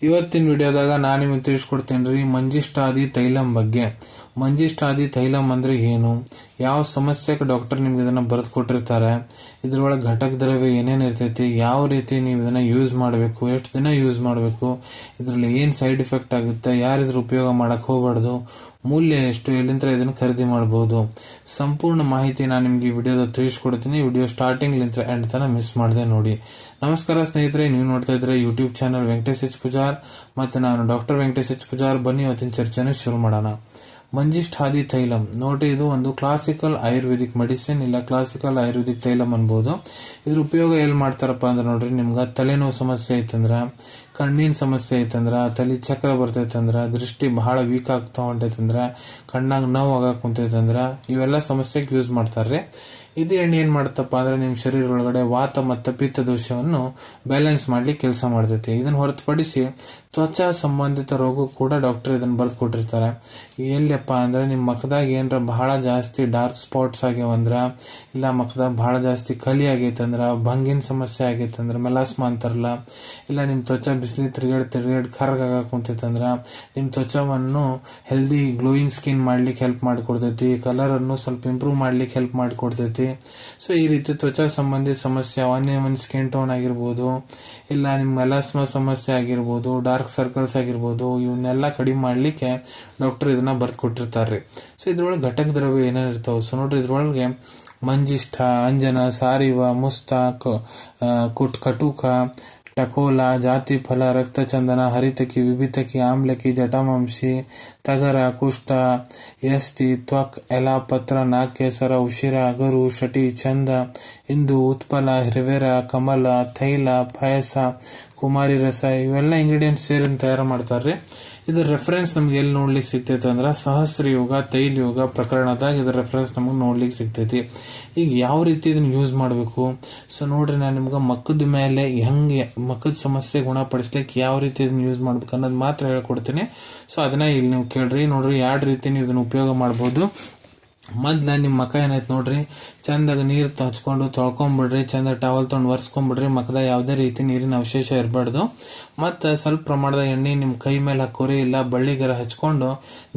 ಇವತ್ತಿನ ವಿಡಿಯೋದಾಗ ನಾನು ನಿಮಗೆ ತಿಳಿಸ್ಕೊಡ್ತೇನೆ ರೀ ಮಂಜಿಷ್ಠಾದಿ ತೈಲಂ ಬಗ್ಗೆ. ಮಂಜಿಷ್ಠಾದಿ ತೈಲಂ ಅಂದ್ರೆ ಏನು, ಯಾವ ಸಮಸ್ಯೆಗೆ ಡಾಕ್ಟರ್ ನಿಮ್ಗೆ ಇದನ್ನ ಬರೆದು ಕೊಟ್ಟಿರ್ತಾರೆ, ಇದ್ರೊಳಗೆ ಘಟಕ ದ್ರವ್ಯ ಏನೇನು ಇರ್ತೈತಿ, ಯಾವ ರೀತಿ ನೀವು ಇದನ್ನ ಯೂಸ್ ಮಾಡಬೇಕು, ಎಷ್ಟು ದಿನ ಯೂಸ್ ಮಾಡಬೇಕು, ಇದರಲ್ಲಿ ಏನು ಸೈಡ್ ಎಫೆಕ್ಟ್ ಆಗುತ್ತೆ, ಯಾರು ಇದ್ರ ಉಪಯೋಗ ಮಾಡಕ್ ಹೋಗ್ಬಾರ್ದು, ಮೂಲ್ಯ ಎಷ್ಟು, ಎಲ್ಲಿಂದ ಇದನ್ನು ಖರೀದಿ ಮಾಡಬಹುದು, ಸಂಪೂರ್ಣ ಮಾಹಿತಿ ನಾನು ನಿಮ್ಗೆ ಈ ವಿಡಿಯೋದ ತಿಳಿಸ್ಕೊಡ್ತೀನಿ. ವಿಡಿಯೋ ಸ್ಟಾರ್ಟಿಂಗ್ ಲಿಂತ್ರ ಎಂಡ್ ತನಕ ಮಿಸ್ ಮಾಡದೆ ನೋಡಿ. ನಮಸ್ಕಾರ ಸ್ನೇಹಿತರೆ, ನೀವು ನೋಡ್ತಾ ಇದ್ರೆ YouTube channel Venkatesh H Pujar ಮತ್ತೆ ನಾನು ಡಾಕ್ಟರ್ ವೆಂಕಟೇಶ್ ಎಚ್ ಪೂಜಾರ್. ಬನ್ನಿ ಇವತ್ತಿನ ಚರ್ಚೆನ ಶುರು ಮಾಡೋಣ. ಮಂಜಿಷ್ಠಾದಿ ತೈಲಂ ನೋಡ್ರಿ, ಇದು ಒಂದು ಕ್ಲಾಸಿಕಲ್ ಆಯುರ್ವೇದಿಕ್ ಮೆಡಿಸಿನ್, ಇಲ್ಲ ಕ್ಲಾಸಿಕಲ್ ಆಯುರ್ವೇದಿಕ್ ತೈಲಂ ಅನ್ಬೋದು. ಇದ್ರ ಉಪಯೋಗ ಎಲ್ಲಿ ಮಾಡ್ತಾರಪ್ಪ ಅಂದ್ರೆ ನೋಡ್ರಿ, ನಿಮ್ಗೆ ತಲೆನೋವು ಸಮಸ್ಯೆ ಐತಂದ್ರ, ಕಣ್ಣಿನ ಸಮಸ್ಯೆ ಐತಂದ್ರ, ತಲೆ ಚಕ್ರ ಬರ್ತೈತಂದ್ರ, ದೃಷ್ಟಿ ಬಹಳ ವೀಕ್ ಆಗ್ತಾ ಹೊಂಟೈತಂದ್ರ, ಕಣ್ಣಾಗ ನೋವು ಆಗಾಕ್ ಕುಂತೈತಂದ್ರ, ಇವೆಲ್ಲ ಸಮಸ್ಯೆಗೆ ಯೂಸ್ ಮಾಡ್ತಾರ್ರಿ. ಇದು ಎಣ್ಣೆ ಏನ್ ಮಾಡ್ತಪ್ಪ ಅಂದ್ರೆ ನಿಮ್ ಶರೀರ ಒಳಗಡೆ ವಾತ ಮತ್ತು ಪಿತ್ತ ದೋಷವನ್ನು ಬ್ಯಾಲೆನ್ಸ್ ಮಾಡ್ಲಿಕ್ಕೆ ಕೆಲಸ ಮಾಡ್ತೈತಿ. ಇದನ್ನ ಹೊರತುಪಡಿಸಿ ತ್ವಚಾ ಸಂಬಂಧಿತ ರೋಗ ಕೂಡ ಡಾಕ್ಟರ್ ಇದನ್ನ ಬರ್ದು ಕೊಟ್ಟಿರ್ತಾರೆ. ಎಲ್ಲಿಯಪ್ಪ ಅಂದ್ರೆ ನಿಮ್ ಮಖದಾಗ ಏನ್ರ ಬಹಳ ಜಾಸ್ತಿ ಡಾರ್ಕ್ ಸ್ಪಾಟ್ಸ್ ಆಗ್ಯಾವಂದ್ರ, ಇಲ್ಲ ಮಖದಾಗ ಬಹಳ ಜಾಸ್ತಿ ಕಲಿ ಆಗೈತಂದ್ರ, ಭಂಗಿನ ಸಮಸ್ಯೆ ಆಗೈತಂದ್ರ, ಮೆಲಾಸ್ಮಾ ಅಂತಾರಲ್ಲ, ಇಲ್ಲ ನಿಮ್ ತ್ವಚಾ ಬಿಸಿಲಿ ತಿರುಗಾಡಿ ಕರ್ಗಾಗ ಕುಂತೈತಂದ್ರ, ನಿಮ್ ತ್ವಚವನ್ನು ಹೆಲ್ದಿ ಗ್ಲೋಯಿಂಗ್ ಸ್ಕಿನ್ ಮಾಡ್ಲಿಕ್ಕೆ ಹೆಲ್ಪ್ ಮಾಡಿಕೊಡ್ತೈತಿ, ಕಲರ್ ಅನ್ನು ಸ್ವಲ್ಪ ಇಂಪ್ರೂವ್ ಮಾಡ್ಲಿಕ್ಕೆ ಹೆಲ್ಪ್ ಮಾಡಿಕೊಡ್ತೈತಿ. ಸೊ ಈ ರೀತಿ ತ್ವಚಾ ಸಂಬಂಧಿ ಸಮಸ್ಯೆ, ಒನ್ ಸ್ಕಿನ್ ಟೋನ್ ಆಗಿರ್ಬೋದು, ಇಲ್ಲ ನಿಮ್ ಮೆಲಾಸ್ಮಾ ಸಮಸ್ಯೆ ಆಗಿರ್ಬೋದು, ಡಾರ್ಕ್ ಸರ್ಕಲ್ಸ್ ಆಗಿರ್ಬೋದು, ಇವನ್ನೆಲ್ಲ ಕಡಿಮೆ ಮಾಡ್ಲಿಕ್ಕೆ ಡಾಕ್ಟರ್ ಇದನ್ನ ಬರ್ದು ಕೊಟ್ಟಿರ್ತಾರ್ರಿ. ಸೊ ಇದ್ರೊಳಗೆ ಘಟಕ ದ್ರವ್ಯ ಏನೇನು ಇರ್ತಾವ, ಸೊ ನೋಡ್ರಿ ಇದ್ರೊಳಗೆ ಮಂಜಿಷ್ಠ, ಅಂಜನ, ಸಾರಿವ, ಮುಸ್ತಾಕ್, ಕಟುಕ, ಟಕೋಲ, ಜಾತಿ ಫಲ, ರಕ್ತಚಂದನ, ಹರಿತಕಿ, ವಿಭಿತಕಿ, ಆಮ್ಲಕಿ, ಜಟಾಮಾಂಸಿ, ತಗರ, ಕುಷ್ಟ, ಯಸ್ತಿ, ತ್ವಕ್, ಎಲ, ಪತ್ರ, ನಾಗಕೇಸರ, ಉಶಿರ, ಅಗರು, ಶಟಿ, ಚಂದ, ಇಂದು, ಉತ್ಪಲ, ಹಿರವೆರ, ಕಮಲ, ತೈಲ, ಪಾಯಸ, ಕುಮಾರಿ ರಸ, ಇವೆಲ್ಲ ಇಂಗ್ರೀಡಿಯೆಂಟ್ಸ್ ಸೇರಿ ತಯಾರು ಮಾಡ್ತಾರ್ರಿ. ಇದ್ರ ರೆಫರೆನ್ಸ್ ನಮ್ಗೆ ಎಲ್ಲಿ ನೋಡ್ಲಿಕ್ಕೆ ಸಿಗ್ತೈತೆ ಅಂದ್ರೆ ಸಹಸ್ರ ಯೋಗ ತೈಲ ಯೋಗ ಪ್ರಕರಣದಾಗ ಇದ್ರ ರೆಫರೆನ್ಸ್ ನಮಗೆ ನೋಡ್ಲಿಕ್ಕೆ ಸಿಗ್ತೈತಿ. ಈಗ ಯಾವ ರೀತಿ ಇದನ್ನ ಯೂಸ್ ಮಾಡಬೇಕು, ಸೊ ನೋಡ್ರಿ ನಾನು ನಿಮ್ಗೆ ಮಕ್ಕದ ಮೇಲೆ ಹೆಂಗೆ ಮಕ್ಕದ ಸಮಸ್ಯೆ ಗುಣಪಡಿಸ್ಲಿಕ್ಕೆ ಯಾವ ರೀತಿ ಇದನ್ನ ಯೂಸ್ ಮಾಡ್ಬೇಕು ಅನ್ನೋದು ಮಾತ್ರ ಹೇಳ್ಕೊಡ್ತೀನಿ. ಸೊ ಅದನ್ನ ಇಲ್ಲಿ ನೀವು ಕೇಳ್ರಿ. ನೋಡ್ರಿ ಎರಡು ರೀತಿ ನೀವು ಇದನ್ನ ಉಪಯೋಗ ಮಾಡ್ಬೋದು. ಮೊದ್ಲ ನಿಮ್ಮ ಮಕ ಏನೈತೆ ನೋಡ್ರಿ, ಚಂದಾಗ ನೀರು ಹಚ್ಕೊಂಡು ತೊಳ್ಕೊಂಡ್ಬಿಡ್ರಿ, ಚಂದ ಟವಲ್ ತೊಗೊಂಡು ಒರೆಸ್ಕೊಂಡ್ಬಿಡ್ರಿ, ಮಕದ ಯಾವುದೇ ರೀತಿ ನೀರಿನ ಅವಶೇಷ ಇರಬಾರ್ದು. ಮತ್ತು ಸ್ವಲ್ಪ ಪ್ರಮಾಣದ ಎಣ್ಣೆ ನಿಮ್ಮ ಕೈ ಮೇಲೆ ಹಾಕೋರಿ, ಇಲ್ಲ ಬಳ್ಳಿಗರ ಹಚ್ಕೊಂಡು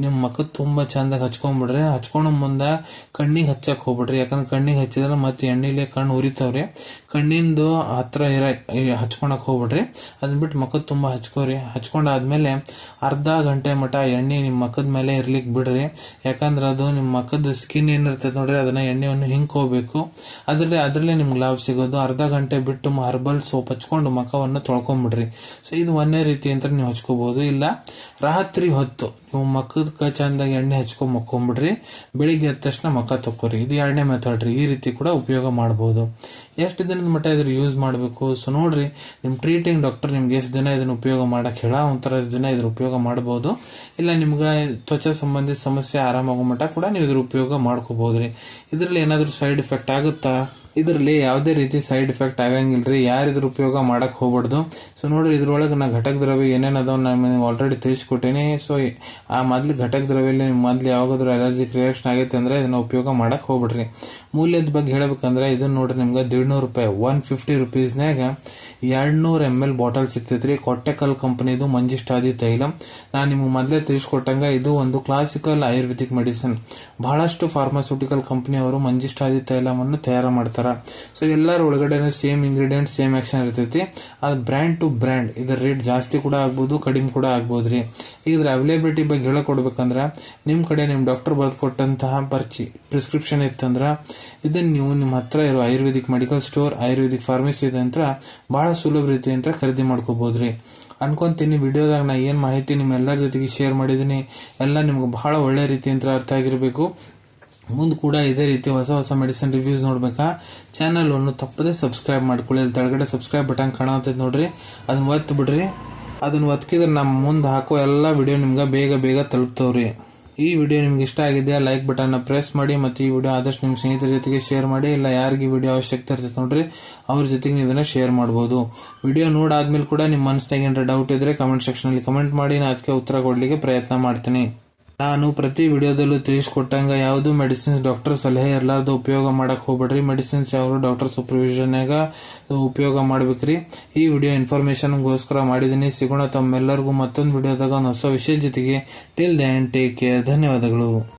ನಿಮ್ಮ ಮಕದ ತುಂಬ ಚಂದಾಗ ಹಚ್ಕೊಂಡ್ಬಿಡ್ರಿ. ಹಚ್ಕೊಂಡು ಮುಂದೆ ಕಣ್ಣಿಗೆ ಹಚ್ಚಕ್ ಹೋಗ್ಬಿಡ್ರಿ, ಯಾಕಂದ್ರೆ ಕಣ್ಣಿಗೆ ಹಚ್ಚಿದ್ರೆ ಮತ್ತೆ ಎಣ್ಣಿಲೆ ಕಣ್ಣು ಉರಿತಾವ್ರಿ. ಕಣ್ಣಿಂದು ಹತ್ರ ಹಚ್ಕೊಳಕ್ ಹೋಗ್ಬಿಡ್ರಿ, ಅದನ್ನ ಬಿಟ್ಟು ಮಕದ ತುಂಬ ಹಚ್ಕೋರಿ. ಹಚ್ಕೊಂಡಾದ್ಮೇಲೆ ಅರ್ಧ ಗಂಟೆ ಮಟ ಎಣ್ಣೆ ನಿಮ್ಮ ಮಕದ ಮೇಲೆ ಇರ್ಲಿಕ್ಕೆ ಬಿಡ್ರಿ, ಯಾಕಂದ್ರೆ ಅದು ನಿಮ್ಮ ಮಕದ ಸ್ಕಿನ್ ಏನಿರ್ತೈತೆ ನೋಡ್ರಿ, ಅದನ್ನ ಎಣ್ಣೆಯನ್ನು ಹಿಂಕೋಬೇಕು, ಅದ್ರಲ್ಲೇ ನಿಮ್ಗೆ ಲಾಭ ಸಿಗೋದು. ಅರ್ಧ ಗಂಟೆ ಬಿಟ್ಟು ಹರ್ಬಲ್ ಸೋಪ್ ಹಚ್ಕೊಂಡು ಮಖವನ್ನು ತೊಳ್ಕೊಂಡ್ಬಿಡ್ರಿ. ಸೊ ಇದು ಒಂದೇ ರೀತಿ ಅಂತ ನೀವು ಹಚ್ಕೋಬಹುದು. ಇಲ್ಲ ರಾತ್ರಿ ಹೊತ್ತು ನೀವು ಮಖದ ಚಂದಾಗಿ ಎಣ್ಣೆ ಹಚ್ಕೊಂಡ್ ಮಕ್ಕೊಂಡ್ಬಿಡ್ರಿ, ಬೆಳಿಗ್ಗೆ ಎದ್ದ ತಕ್ಷಣ ಮಖ ತಕ್ಕೋರಿ. ಇದು ಎರಡನೇ ಮೆಥಡ್ ರೀ. ಈ ರೀತಿ ಕೂಡ ಉಪಯೋಗ ಮಾಡಬಹುದು. ಎಷ್ಟು ದಿನದ ಮಟ್ಟ ಇದ್ರ ಯೂಸ್ ಮಾಡಬೇಕು, ಸೊ ನೋಡ್ರಿ ನಿಮ್ ಟ್ರೀಟಿಂಗ್ ಡಾಕ್ಟರ್ ನಿಮ್ಗೆ ಎಷ್ಟು ದಿನ ಇದನ್ನ ಉಪಯೋಗ ಮಾಡಕ್ ಹೇಳ ಒಂಥರ ಎಷ್ಟು ದಿನ ಇದ್ರ ಉಪಯೋಗ ಮಾಡಬಹುದು. ಇಲ್ಲ ನಿಮ್ಗೆ ತ್ವಚಾ ಸಂಬಂಧಿತ ಸಮಸ್ಯೆ ಆರಾಮಾಗೋ ಮಟ್ಟ ಕೂಡ ನೀವು ಇದ್ರ ಉಪಯೋಗ ಮಾಡ್ಕೋಬಹುದ್ರಿ. ಇದ್ರಲ್ಲಿ ಏನಾದ್ರು ಸೈಡ್ ಎಫೆಕ್ಟ್ ಆಗುತ್ತಾ, ಇದರಲ್ಲಿ ಯಾವುದೇ ರೀತಿ ಸೈಡ್ ಎಫೆಕ್ಟ್ ಆಗಂಗಿಲ್ರಿ. ಯಾರಿದ್ರ ಉಪಯೋಗ ಮಾಡಕ್ ಹೋಗ್ಬಾರ್ದು. ಸೊ ನೋಡ್ರಿ ಇದ್ರೊಳಗೆ ನಾ ಘಟಕ ದ್ರವ್ಯ ಏನೇನದಾವ್ ನಾನು ಆಲ್ರೆಡಿ ತಿಳಿಸ್ಕೊಟ್ಟೇನಿ. ಸೊ ಆ ಮೊದ್ಲು ಘಟಕ ದ್ರವ್ಯಲ್ಲಿ ಮೊದ್ಲು ಯಾವಾಗಾದ್ರೂ ಅಲರ್ಜಿಕ್ ರಿಯಾಕ್ಷನ್ ಆಗೈತೆ ಅಂದ್ರೆ ಇದನ್ನ ಉಪಯೋಗ ಮಾಡಕ್ ಹೋಗ್ಬಿಡ್ರಿ. ಮೂಲ್ಯದ ಬಗ್ಗೆ ಹೇಳ್ಬೇಕಂದ್ರೆ ಇದನ್ನ ನೋಡ್ರಿ ನಿಮ್ಗೆ 150 ರೂಪಾಯಿ 150 ರೂಪೀಸ್ನಾಗ 200 ml ಬಾಟಲ್ ಸಿಗ್ತೈತ್ರಿ. ಕೊಟ್ಟೆಕಲ್ ಕಂಪನಿದು ಮಂಜಿಷ್ಠಾದಿ ತೈಲಂ. ನಾನು ನಿಮ್ಗೆ ಮೊದ್ಲೇ ತಿಳಿಸ್ಕೊಟ್ಟಂಗ ಇದು ಒಂದು ಕ್ಲಾಸಿಕಲ್ ಆಯುರ್ವೇದಿಕ್ ಮೆಡಿಸಿನ್. ಬಹಳಷ್ಟು ಫಾರ್ಮಾಸ್ಯೂಟಿಕಲ್ ಕಂಪನಿ ಅವರು ಮಂಜಿಷ್ಠಾದಿ ತೈಲವನ್ನು ತಯಾರು ಮಾಡ್ತಾರ. ಸೊ ಎಲ್ಲರ ಒಳಗಡೆ ಸೇಮ್ ಇಂಗ್ರೀಡಿಯೆಂಟ್ ಸೇಮ್ ಆಕ್ಷನ್ ಇರ್ತೈತಿ. ಅದು ಬ್ರ್ಯಾಂಡ್ ಟು ಬ್ರ್ಯಾಂಡ್ ಇದರ ರೇಟ್ ಜಾಸ್ತಿ ಕೂಡ ಆಗ್ಬೋದು, ಕಡಿಮೆ ಕೂಡ ಆಗ್ಬೋದ್ರಿ. ಇದ್ರ ಅವೈಲೇಬಿಲಿಟಿ ಬಗ್ಗೆ ಹೇಳಕೊಡ್ಬೇಕಂದ್ರ ನಿಮ್ ಕಡೆ ನಿಮ್ ಡಾಕ್ಟರ್ ಬರ್ಕೊಟ್ಟಂತಹ ಪ್ರಿಸ್ಕ್ರಿಪ್ಷನ್ ಇತ್ತಂದ್ರ ಇದನ್ನ ನೀವು ನಿಮ್ಮ ಹತ್ರ ಇರೋ Ayurvedic medical store, Ayurvedic pharmacy ಇದೆ ಅಂತ ಬಹಳ ಸುಲಭ ರೀತಿ ಅಂತ ಖರೀದಿ ಮಾಡ್ಕೋಬಹುದ್ರಿ. ಅನ್ಕೊಂತೀನಿ ವಿಡಿಯೋದಾಗ ನಾ ಏನ್ ಮಾಹಿತಿ ನಿಮ್ಮೆಲ್ಲರ ಜೊತೆಗೆ ಶೇರ್ ಮಾಡಿದೀನಿ ಎಲ್ಲ ನಿಮ್ಗೆ ಬಹಳ ಒಳ್ಳೆ ರೀತಿ ಅಂತ ಅರ್ಥ ಆಗಿರ್ಬೇಕು. ಮುಂದೆ ಕೂಡ ಇದೇ ರೀತಿ ಹೊಸ ಹೊಸ ಮೆಡಿಸಿನ್ ರಿವ್ಯೂಸ್ ನೋಡ್ಬೇಕಾ ಚಾನಲ್ ಅನ್ನು ತಪ್ಪದೆ ಸಬ್ಸ್ಕ್ರೈಬ್ ಮಾಡ್ಕೊಳ್ಳಿ. ಅಲ್ಲಿ ತೆಳಗಡೆ ಸಬ್ಸ್ಕ್ರೈಬ್ ಬಟನ್ ಕಾಣತೈತೆ ನೋಡ್ರಿ, ಅದನ್ನ ಒತ್ತಿ ಬಿಡ್ರಿ. ಅದನ್ನ ಒತ್ತಿದ್ರೆ ನಮ್ಮ ಮುಂದೆ ಹಾಕೋ ಎಲ್ಲ ವಿಡಿಯೋ ನಿಮ್ಗೆ ಬೇಗ ತಲುಪ್ತವ್ರಿ. ಈ ವಿಡಿಯೋ ನಿಮ್ಗೆ ಇಷ್ಟ ಆಗಿದೆಯಾ ಲೈಕ್ ಬಟನ್ ಪ್ರೆಸ್ ಮಾಡಿ, ಮತ್ತೆ ಈ ವಿಡಿಯೋ ಆದಷ್ಟು ನಿಮ್ಮ ಸ್ನೇಹಿತರ ಜೊತೆಗೆ ಶೇರ್ ಮಾಡಿ. ಇಲ್ಲ ಯಾರಿಗೆ ವಿಡಿಯೋ ಅವಶ್ಯಕತೆ ಇರ್ತೈತೆ ನೋಡ್ರಿ ಅವ್ರ ಜೊತೆಗೆ ನೀವು ಇದನ್ನ ಶೇರ್ ಮಾಡಬಹುದು. ವಿಡಿಯೋ ನೋಡಾದ್ಮೇಲೆ ಕೂಡ ನಿಮ್ಮ ಮನಸ್ಸಿನಾಗ ಏನಾರ ಡೌಟ್ ಇದ್ರೆ ಕಮೆಂಟ್ ಸೆಕ್ಷನ್ ಅಲ್ಲಿ ಕಮೆಂಟ್ ಮಾಡಿ, ನಾನು ಅದಕ್ಕೆ ಉತ್ತರ ಕೊಡ್ಲಿಕ್ಕೆ ಪ್ರಯತ್ನ ಮಾಡ್ತೀನಿ. ನಾನು ಪ್ರತಿ ವಿಡಿಯೋದಲ್ಲೂ ತಿಳಿಸ್ಕೊಟ್ಟಂಗ ಯಾವುದು ಮೆಡಿಸಿನ್ಸ್ ಡಾಕ್ಟರ್ ಸಲಹೆ ಇರಲಾರ್ದು ಉಪಯೋಗ ಮಾಡಕ್ ಹೋಗ್ಬೇಡ್ರಿ. ಮೆಡಿಸಿನ್ಸ್ ಯಾವ್ದು ಡಾಕ್ಟರ್ ಸೂಪರ್ವಿಷನ್ಯಾಗ ಉಪಯೋಗ ಮಾಡ್ಬೇಕ್ರಿ. ಈ ವಿಡಿಯೋ ಇನ್ಫಾರ್ಮೇಶನ್ಗೋಸ್ಕರ ಮಾಡಿದೀನಿ. ಸಿಗೋಣ ತಮ್ಮೆಲ್ಲರಿಗೂ ಮತ್ತೊಂದು ವಿಡಿಯೋದಾಗ ಒಂದು ಹೊಸ ವಿಷಯ ಜೊತೆಗೆ. Till then take care. ಧನ್ಯವಾದಗಳು.